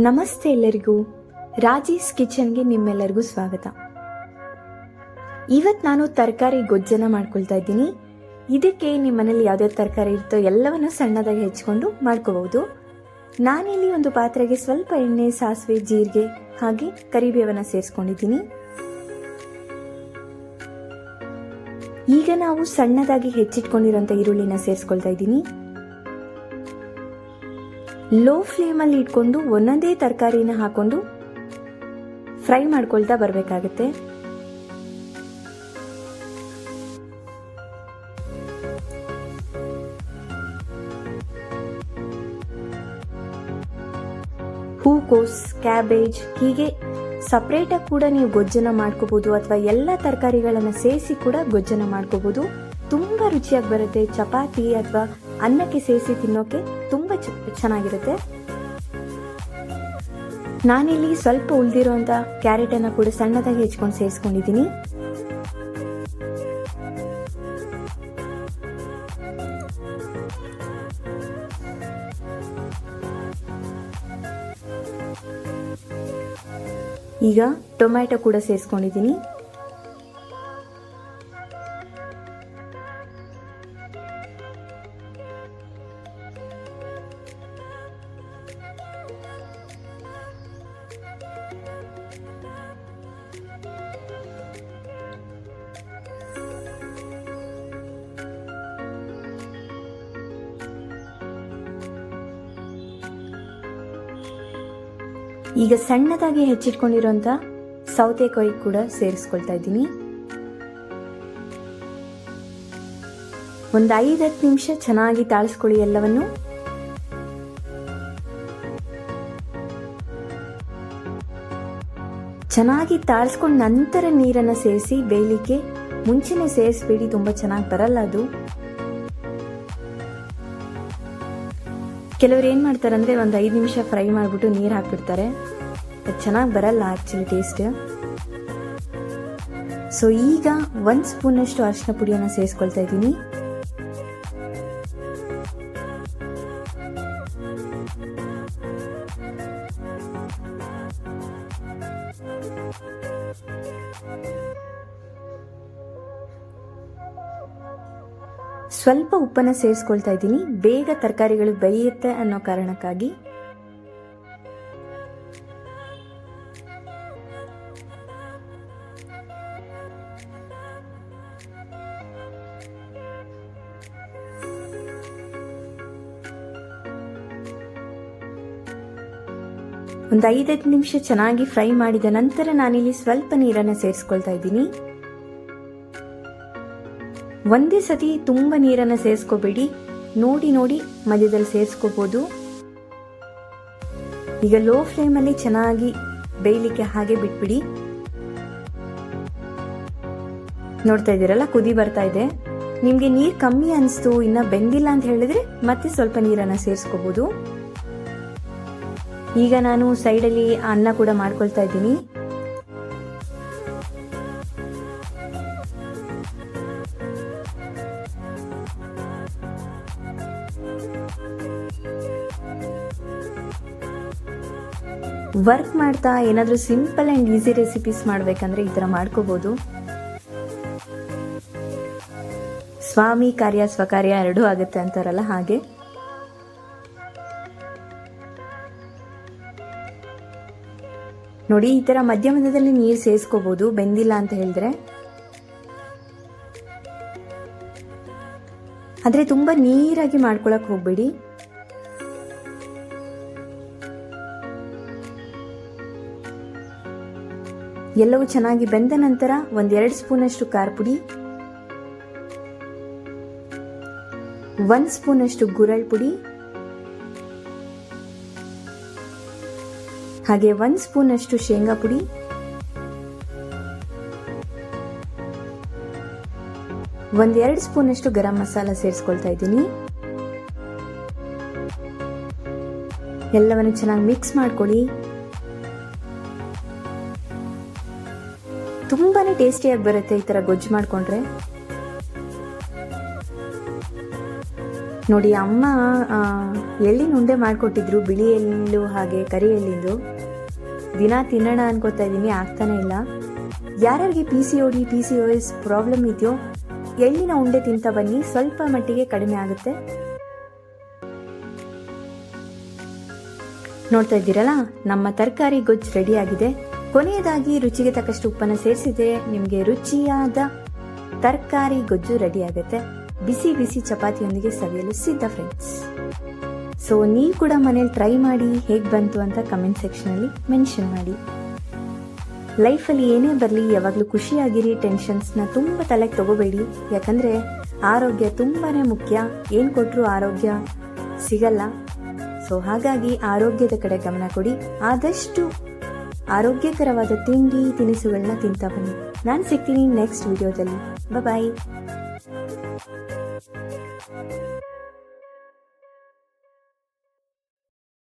ನಮಸ್ತೆ ಎಲ್ಲರಿಗೂ, ರಾಜೀಸ್ ಕಿಚನ್ಗೆ ನಿಮ್ಮೆಲ್ಲರಿಗೂ ಸ್ವಾಗತ. ಇವತ್ತು ನಾನು ತರಕಾರಿ ಗೊಜ್ಜನ್ನ ಮಾಡ್ಕೊಳ್ತಾ ಇದ್ದೀನಿ. ಇದಕ್ಕೆ ನಿಮ್ಮ ಮನೇಲಿ ಯಾವುದೇ ತರಕಾರಿ ಇರುತ್ತೋ ಎಲ್ಲವನ್ನು ಸಣ್ಣದಾಗಿ ಹೆಚ್ಚಿಕೊಂಡು ಮಾಡ್ಕೋಬಹುದು. ನಾನಿಲ್ಲಿ ಒಂದು ಪಾತ್ರೆಗೆ ಸ್ವಲ್ಪ ಎಣ್ಣೆ, ಸಾಸಿವೆ, ಜೀರಿಗೆ ಹಾಗೆ ಕರಿಬೇವನ್ನ ಸೇರಿಸ್ಕೊಂಡಿದ್ದೀನಿ. ಈಗ ನಾವು ಸಣ್ಣದಾಗಿ ಹೆಚ್ಚಿಟ್ಕೊಂಡಿರೋಂಥ ಈರುಳ್ಳಿನ ಸೇರಿಸ್ಕೊಳ್ತಾ ಇದ್ದೀನಿ. ಲೋ ಫ್ಲೇಮಲ್ಲಿ ಇಟ್ಕೊಂಡು ಒಂದೊಂದೇ ತರಕಾರಿನ ಹಾಕೊಂಡು ಫ್ರೈ ಮಾಡ್ಕೊಳ್ತಾ ಬರಬೇಕಾಗುತ್ತೆ. ಹೂಕೋಸ್, ಕ್ಯಾಬೇಜ್ ಹೀಗೆ ಸಪ್ರೇಟಾಗಿ ಕೂಡ ನೀವು ಗೊಜ್ಜನ್ನ ಮಾಡ್ಕೋಬಹುದು, ಅಥವಾ ಎಲ್ಲ ತರಕಾರಿಗಳನ್ನ ಸೇರಿಸಿ ಕೂಡ ಗೊಜ್ಜನ್ನ ಮಾಡ್ಕೋಬಹುದು. ತುಂಬಾ ರುಚಿಯಾಗಿ ಬರುತ್ತೆ. ಚಪಾತಿ ಅಥವಾ ಅನ್ನಕ್ಕೆ ಸೇರಿಸಿ ತಿನ್ನೋಕೆ ತುಂಬಾ ಚೆನ್ನಾಗಿರುತ್ತೆ. ನಾನಿಲ್ಲಿ ಸ್ವಲ್ಪ ಉಳಿದಿರುವಂತ ಕ್ಯಾರೆಟ್ ಅನ್ನ ಕೂಡ ಸಣ್ಣದಾಗಿ ಹೆಚ್ಚಿಕೊಂಡು ಸೇರಿಸ್ಕೊಂಡಿದ್ದೀನಿ. ಈಗ ಟೊಮ್ಯಾಟೊ ಕೂಡ ಸೇರಿಸ್ಕೊಂಡಿದ್ದೀನಿ. ಈಗ ಸಣ್ಣದಾಗಿ ಹೆಚ್ಚಿಟ್ಕೊಂಡಿರುವಂತ ಸೌತೆಕಾಯಿ ಕೂಡ ಸೇರಿಸ್ಕೊಳ್ತಾ ಇದ್ದೀನಿ. ಒಂದು 5-10 ನಿಮಿಷ ಚೆನ್ನಾಗಿ ತಾಳಿಸ್ಕೊಳ್ಳಿ ಎಲ್ಲವನ್ನು. ಚೆನ್ನಾಗಿ ತಾಳಿಸ್ಕೊಂಡ ನಂತರ ನೀರನ್ನ ಸೇರಿಸಿ ಬೇಯಲಿಕ್ಕೆ. ಮುಂಚೆನೆ ಸೇರಿಸಬೇಡಿ, ತುಂಬಾ ಚೆನ್ನಾಗಿ ಬರಲ್ಲ ಅದು. ಕೆಲವರು ಏನ್ ಮಾಡ್ತಾರಂದ್ರೆ ಒಂದು 5 ನಿಮಿಷ ಫ್ರೈ ಮಾಡ್ಬಿಟ್ಟು ನೀರು ಹಾಕ್ಬಿಡ್ತಾರೆ. ಅದು ಚೆನ್ನಾಗಿ ಬರಲ್ಲ ಆಕ್ಚುಲಿ ಟೇಸ್ಟ್. ಸೊ ಈಗ 1 ಸ್ಪೂನ್ ಅಷ್ಟು ಅರಿಶಿನ ಪುಡಿಯನ್ನು ಸೇರಿಸ್ಕೊಳ್ತಾ ಇದ್ದೀನಿ. ಸ್ವಲ್ಪ ಉಪ್ಪನ್ನ ಸೇರಿಸ್ಕೊಳ್ತಾ ಇದ್ದೀನಿ, ಬೇಗ ತರಕಾರಿಗಳು ಬೇಯುತ್ತೆ ಅನ್ನೋ ಕಾರಣಕ್ಕಾಗಿ. ಒಂದು 5-10 ನಿಮಿಷ ಚೆನ್ನಾಗಿ ಫ್ರೈ ಮಾಡಿದ ನಂತರ ನಾನಿಲ್ಲಿ ಸ್ವಲ್ಪ ನೀರನ್ನ ಸೇರಿಸ್ಕೊಳ್ತಾ ಇದ್ದೀನಿ. ಒಂದೇ ಸತಿ ತುಂಬಾ ನೀರನ್ನ ಸೇರಿಸ್ಕೋಬೇಡಿ, ನೋಡಿ ನೋಡಿ ಮಧ್ಯದಲ್ಲಿ ಸೇರಿಸ್ಕೋಬಹುದು. ಈಗ ಲೋ ಫ್ಲೇಮಲ್ಲಿ ಚೆನ್ನಾಗಿ ಬೇಯಲಿಕ್ಕೆ ಹಾಗೆ ಬಿಟ್ಬಿಡಿ. ನೋಡ್ತಾ ಇದ್ದೀರಲ್ಲ, ಕುದಿ ಬರ್ತಾ ಇದೆ. ನಿಮ್ಗೆ ನೀರ್ ಕಮ್ಮಿ ಅನಿಸ್ತು, ಇನ್ನ ಬೆಂದಿಲ್ಲ ಅಂತ ಹೇಳಿದ್ರೆ ಮತ್ತೆ ಸ್ವಲ್ಪ ನೀರನ್ನ ಸೇರಿಸ್ಕೋಬಹುದು. ಈಗ ನಾನು ಸೈಡಲ್ಲಿ ಅನ್ನ ಕೂಡ ಮಾಡ್ಕೊಳ್ತಾ ಇದ್ದೀನಿ. ವರ್ಕ್ ಮಾಡ್ತಾ ಏನಾದರೂ ಸಿಂಪಲ್ ಅಂಡ್ ಈಸಿ ರೆಸಿಪೀಸ್ ಮಾಡ್ಬೇಕಂದ್ರೆ ಈ ತರ ಮಾಡ್ಕೋಬಹುದು. ಸ್ವಾಮಿ ಕಾರ್ಯ ಸ್ವಕಾರ್ಯ ಎರಡೂ ಆಗುತ್ತೆ ಅಂತಾರಲ್ಲ ಹಾಗೆ. ನೋಡಿ, ಈ ತರ ಮಧ್ಯ ಮಧ್ಯದಲ್ಲಿ ನೀರು ಸೇರಿಸ್ಕೋಬಹುದು ಬೆಂದಿಲ್ಲ ಅಂತ ಹೇಳಿದ್ರೆ. ಆದ್ರೆ ತುಂಬಾ ನೀರಾಗಿ ಮಾಡ್ಕೊಳಕ್ ಹೋಗ್ಬೇಡಿ. ಎಲ್ಲವೂ ಚೆನ್ನಾಗಿ ಬೆಂದ ನಂತರ 1-2 ಸ್ಪೂನ್ ಅಷ್ಟು ಖಾರ ಪುಡಿ, 1 ಸ್ಪೂನ್ ಅಷ್ಟು ಗುರಳ್ ಪುಡಿ, ಹಾಗೆ 1 ಸ್ಪೂನ್ ಅಷ್ಟು ಶೇಂಗಾ ಪುಡಿ, 1-2 ಸ್ಪೂನ್ ಅಷ್ಟು ಗರಂ ಮಸಾಲ ಸೇರಿಸ್ಕೊಳ್ತಾ ಇದ್ದೀನಿ. ಎಲ್ಲವನ್ನು ಚೆನ್ನಾಗಿ ಮಿಕ್ಸ್ ಮಾಡ್ಕೊಳ್ಳಿ. ತುಂಬಾನೇ ಟೇಸ್ಟಿಯಾಗಿ ಬರುತ್ತೆ ಈ ತರ ಗೊಜ್ಜು ಮಾಡ್ಕೊಂಡ್ರೆ. ನೋಡಿ ಅಮ್ಮ ಎಳ್ಳಿನ ಉಂಡೆ ಮಾಡಿಕೊಟ್ಟಿದ್ರು, ಬಿಳಿ ಎಳ್ಳು ಹಾಗೆ ಕರಿ ಎಳ್ಳಿಂದು. ದಿನ ತಿನ್ನೋಣ ಅನ್ಕೋತಾ ಇದ್ದೀನಿ, ಆಗ್ತಾನೆ ಇಲ್ಲ. ಯಾರ್ಯಾರಿಗೆ PCOD PCOS ಪ್ರಾಬ್ಲಮ್ ಇದೆಯೋ ಎಳ್ಳಿನ ಉಂಡೆ ತಿಂತ ಬನ್ನಿ, ಸ್ವಲ್ಪ ಮಟ್ಟಿಗೆ ಕಡಿಮೆ ಆಗುತ್ತೆ. ನೋಡ್ತಾ ಇದ್ದೀರಲ್ಲ, ನಮ್ಮ ತರಕಾರಿ ಗೊಜ್ಜು ರೆಡಿ ಆಗಿದೆ. ಕೊನೆಯದಾಗಿ ರುಚಿಗೆ ತಕ್ಕಷ್ಟು ಉಪ್ಪನ್ನು ಸೇರಿಸಿದೆ. ನಿಮಗೆ ರುಚಿಯಾದ ತರಕಾರಿ ಗೊಜ್ಜು ರೆಡಿ ಆಗುತ್ತೆ. ಬಿಸಿ ಬಿಸಿ ಚಪಾತಿಯೊಂದಿಗೆ ಸವಿಯಲು ಸಿದ್ಧ ಫ್ರೆಂಡ್ಸ್. ಸೊ ನೀವು ಕೂಡ ಮನೇಲಿ ಟ್ರೈ ಮಾಡಿ, ಹೇಗೆ ಬಂತು ಅಂತ ಕಮೆಂಟ್ ಸೆಕ್ಷನಲ್ಲಿ ಮೆನ್ಷನ್ ಮಾಡಿ. ಲೈಫಲ್ಲಿ ಏನೇ ಬರಲಿ ಯಾವಾಗಲೂ ಖುಷಿಯಾಗಿರಿ, ಟೆನ್ಷನ್ಸ್ನ ತುಂಬ ತಲೆಗೆ ತಗೋಬೇಡಿ. ಯಾಕಂದರೆ ಆರೋಗ್ಯ ತುಂಬಾ ಮುಖ್ಯ, ಏನು ಕೊಟ್ಟರು ಆರೋಗ್ಯ ಸಿಗಲ್ಲ. ಸೊ ಹಾಗಾಗಿ ಆರೋಗ್ಯದ ಕಡೆ ಗಮನ ಕೊಡಿ. ಆದಷ್ಟು ಆರೋಗ್ಯಕರವಾದ ತಿಂಡಿ ತಿನಿಸುಗಳನ್ನ ತಿಂತಾ ಬನ್ನಿ. ನಾನು ಸಿಗ್ತೀನಿ ನೆಕ್ಸ್ಟ್ ವಿಡಿಯೋದಲ್ಲಿ. ಬಾಯ್.